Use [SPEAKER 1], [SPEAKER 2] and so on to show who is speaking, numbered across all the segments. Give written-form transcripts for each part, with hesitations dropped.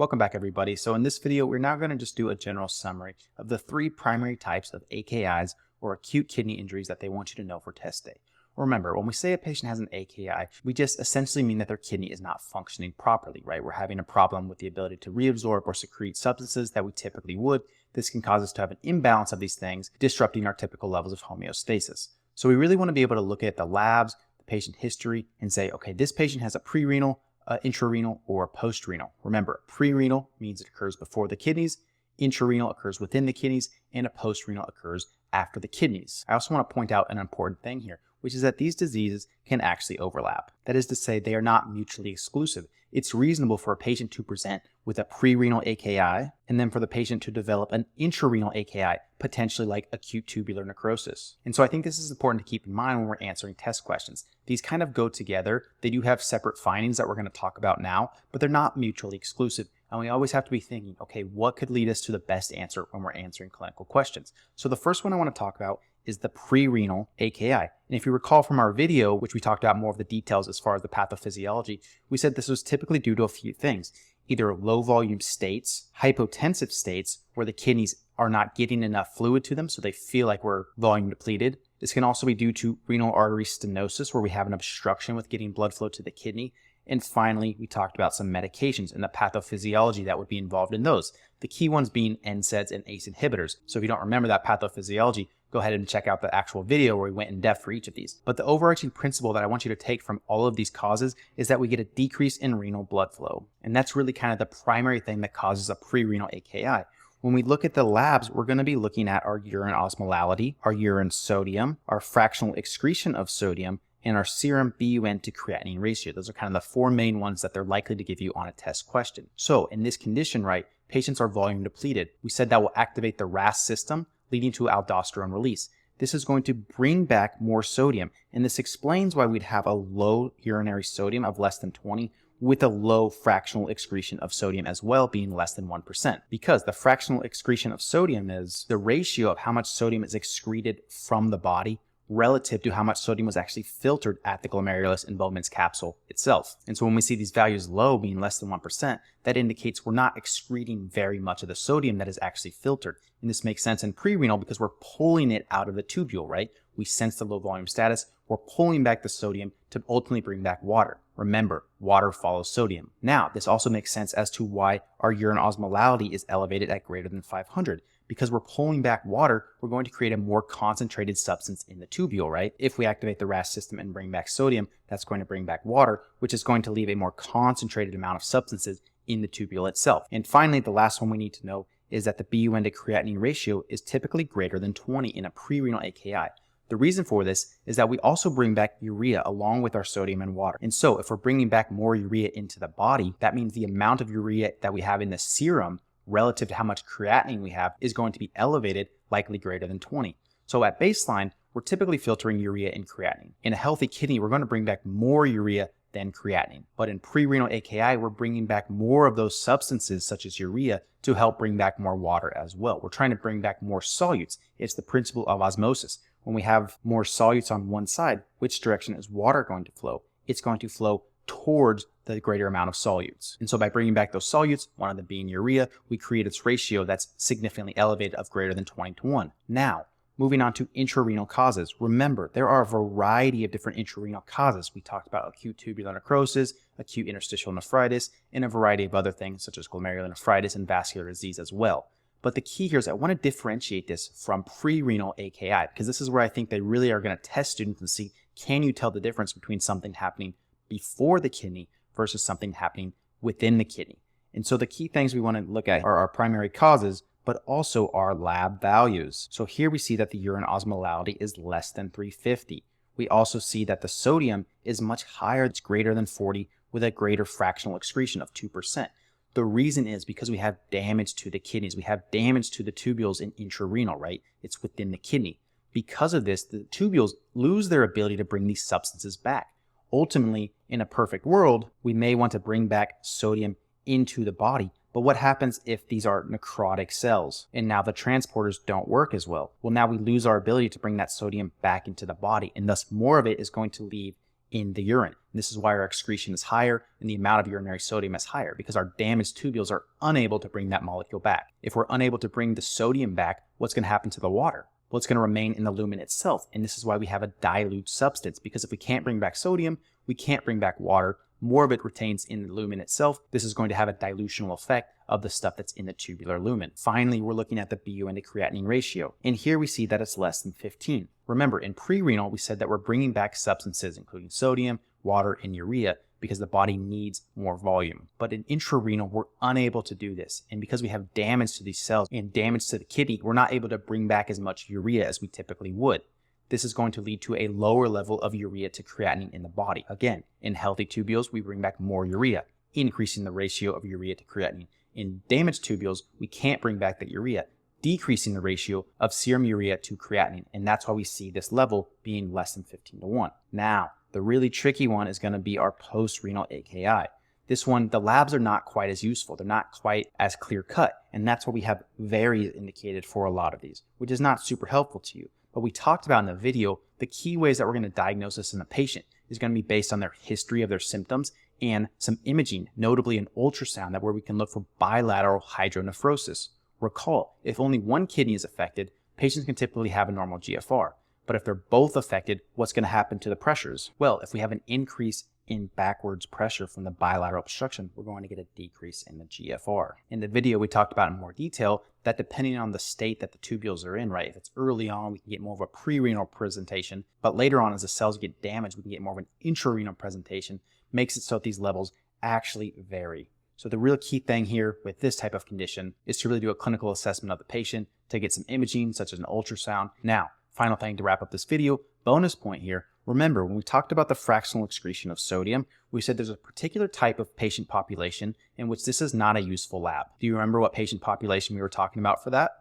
[SPEAKER 1] Welcome back everybody. So in this video, we're now going to just do a general summary of the three primary types of AKIs or acute kidney injuries that they want you to know for test day. Remember, when we say a patient has an AKI, we just essentially mean that their kidney is not functioning properly, right? We're having a problem with the ability to reabsorb or secrete substances that we typically would. This can cause us to have an imbalance of these things, disrupting our typical levels of homeostasis. So we really want to be able to look at the labs, the patient history, and say, okay, this patient has a pre-renal, intrarenal, or post-renal. Remember, pre-renal means it occurs before the kidneys, intrarenal occurs within the kidneys, and a post-renal occurs after the kidneys. I also want to point out an important thing here, which is that these diseases can actually overlap. That is to say, they are not mutually exclusive. It's reasonable for a patient to present with a pre-renal AKI, and then for the patient to develop an intrarenal AKI, potentially like acute tubular necrosis. And so I think this is important to keep in mind when we're answering test questions. These kind of go together. They do have separate findings that we're going to talk about now, but they're not mutually exclusive. And we always have to be thinking, okay, what could lead us to the best answer when we're answering clinical questions? So the first one I want to talk about is the pre-renal AKI. And if you recall from our video, which we talked about more of the details as far as the pathophysiology, we said this was typically due to a few things. Either low volume states, hypotensive states, where the kidneys are not getting enough fluid to them, so they feel like we're volume depleted. This can also be due to renal artery stenosis, where we have an obstruction with getting blood flow to the kidney. And finally, we talked about some medications and the pathophysiology that would be involved in those. The key ones being NSAIDs and ACE inhibitors. So if you don't remember that pathophysiology, go ahead and check out the actual video where we went in depth for each of these. But the overarching principle that I want you to take from all of these causes is that we get a decrease in renal blood flow. And that's really kind of the primary thing that causes a pre-renal AKI. When we look at the labs, we're going to be looking at our urine osmolality, our urine sodium, our fractional excretion of sodium, and our serum BUN to creatinine ratio. Those are kind of the four main ones that they're likely to give you on a test question. So in this condition, right, patients are volume depleted. We said that will activate the RAS system, leading to aldosterone release. This is going to bring back more sodium, and this explains why we'd have a low urinary sodium of less than 20 with a low fractional excretion of sodium as well, being less than 1%. Because the fractional excretion of sodium is the ratio of how much sodium is excreted from the body relative to how much sodium was actually filtered at the glomerulus and Bowman's capsule itself. And so when we see these values low, being less than 1%, that indicates we're not excreting very much of the sodium that is actually filtered. And this makes sense in pre-renal because we're pulling it out of the tubule, right? We sense the low volume status, we're pulling back the sodium to ultimately bring back water. Remember, water follows sodium. Now, this also makes sense as to why our urine osmolality is elevated at greater than 500. Because we're pulling back water, we're going to create a more concentrated substance in the tubule, right? If we activate the RAS system and bring back sodium, that's going to bring back water, which is going to leave a more concentrated amount of substances in the tubule itself. And finally, the last one we need to know is that the BUN to creatinine ratio is typically greater than 20 in a pre-renal AKI. The reason for this is that we also bring back urea along with our sodium and water. And so if we're bringing back more urea into the body, that means the amount of urea that we have in the serum relative to how much creatinine we have is going to be elevated, likely greater than 20. So at baseline, we're typically filtering urea and creatinine. In a healthy kidney, we're going to bring back more urea than creatinine. But in pre-renal AKI, we're bringing back more of those substances such as urea to help bring back more water as well. We're trying to bring back more solutes. It's the principle of osmosis. When we have more solutes on one side, which direction is water going to flow? It's going to flow towards the greater amount of solutes. And so by bringing back those solutes, one of them being urea, we create its ratio that's significantly elevated of greater than 20:1. Now, moving on to intrarenal causes. Remember, there are a variety of different intrarenal causes. We talked about acute tubular necrosis, acute interstitial nephritis, and a variety of other things such as glomerulonephritis and vascular disease as well. But the key here is I want to differentiate this from pre-renal AKI, because this is where I think they really are going to test students and see, can you tell the difference between something happening before the kidney versus something happening within the kidney. And so the key things we want to look at are our primary causes, but also our lab values. So here we see that the urine osmolality is less than 350. We also see that the sodium is much higher, it's greater than 40 with a greater fractional excretion of 2%. The reason is because we have damage to the kidneys. We have damage to the tubules in intrarenal, right? It's within the kidney. Because of this, the tubules lose their ability to bring these substances back. Ultimately, in a perfect world, we may want to bring back sodium into the body. But what happens if these are necrotic cells and now the transporters don't work as well? Well, now we lose our ability to bring that sodium back into the body, and thus more of it is going to leave in the urine. And this is why our excretion is higher and the amount of urinary sodium is higher, because our damaged tubules are unable to bring that molecule back. If we're unable to bring the sodium back, what's going to happen to the water? Well, it's going to remain in the lumen itself. And this is why we have a dilute substance, because if we can't bring back sodium, we can't bring back water. More of it retains in the lumen itself. This is going to have a dilutional effect of the stuff that's in the tubular lumen. Finally, we're looking at the BUN to creatinine ratio. And here we see that it's less than 15. Remember, in pre-renal, we said that we're bringing back substances, including sodium, water, and urea, because the body needs more volume. But in intrarenal, we're unable to do this. And because we have damage to these cells and damage to the kidney, we're not able to bring back as much urea as we typically would. This is going to lead to a lower level of urea to creatinine in the body. Again, in healthy tubules, we bring back more urea, increasing the ratio of urea to creatinine. In damaged tubules, we can't bring back the urea, decreasing the ratio of serum urea to creatinine. And that's why we see this level being less than 15:1. Now, the really tricky one is going to be our post-renal AKI. This one, the labs are not quite as useful. They're not quite as clear cut. And that's why we have varies indicated for a lot of these, which is not super helpful to you. But we talked about in the video, the key ways that we're going to diagnose this in a patient is going to be based on their history of their symptoms and some imaging, notably an ultrasound, that where we can look for bilateral hydronephrosis. Recall, if only one kidney is affected, patients can typically have a normal GFR. But if they're both affected, what's going to happen to the pressures? Well, if we have an increase in backwards pressure from the bilateral obstruction, we're going to get a decrease in the GFR. In the video, we talked about in more detail that depending on the state that the tubules are in, right? If it's early on, we can get more of a pre-renal presentation, but later on, as the cells get damaged, we can get more of an intrarenal presentation, makes it so that these levels actually vary. So the real key thing here with this type of condition is to really do a clinical assessment of the patient to get some imaging, such as an ultrasound. Now, final thing to wrap up this video, bonus point here. Remember, when we talked about the fractional excretion of sodium, we said there's a particular type of patient population in which this is not a useful lab. Do you remember what patient population we were talking about for that?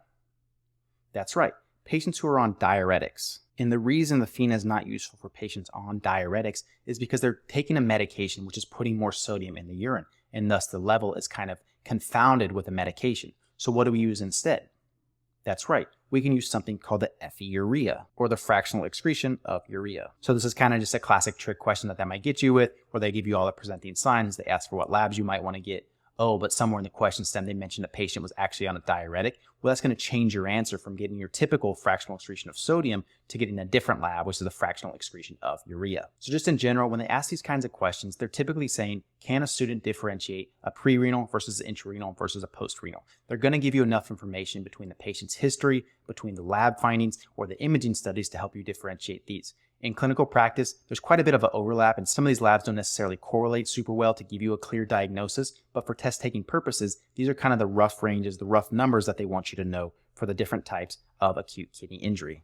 [SPEAKER 1] That's right, patients who are on diuretics. And the reason the FeNA is not useful for patients on diuretics is because they're taking a medication which is putting more sodium in the urine, and thus the level is kind of confounded with the medication. So what do we use instead? That's right, we can use something called the FeUrea, or the fractional excretion of urea. So this is kind of just a classic trick question that might get you with, where they give you all the presenting signs, they ask for what labs you might want to get. Oh, but somewhere in the question stem, they mentioned a patient was actually on a diuretic. Well, that's going to change your answer from getting your typical fractional excretion of sodium to getting a different lab, which is the fractional excretion of urea. So just in general, when they ask these kinds of questions, they're typically saying, can a student differentiate a pre-renal versus an intrarenal versus a post-renal? They're going to give you enough information between the patient's history, between the lab findings, or the imaging studies to help you differentiate these. In clinical practice, there's quite a bit of an overlap, and some of these labs don't necessarily correlate super well to give you a clear diagnosis, but for test-taking purposes, these are kind of the rough ranges, the rough numbers that they want you to know for the different types of acute kidney injury.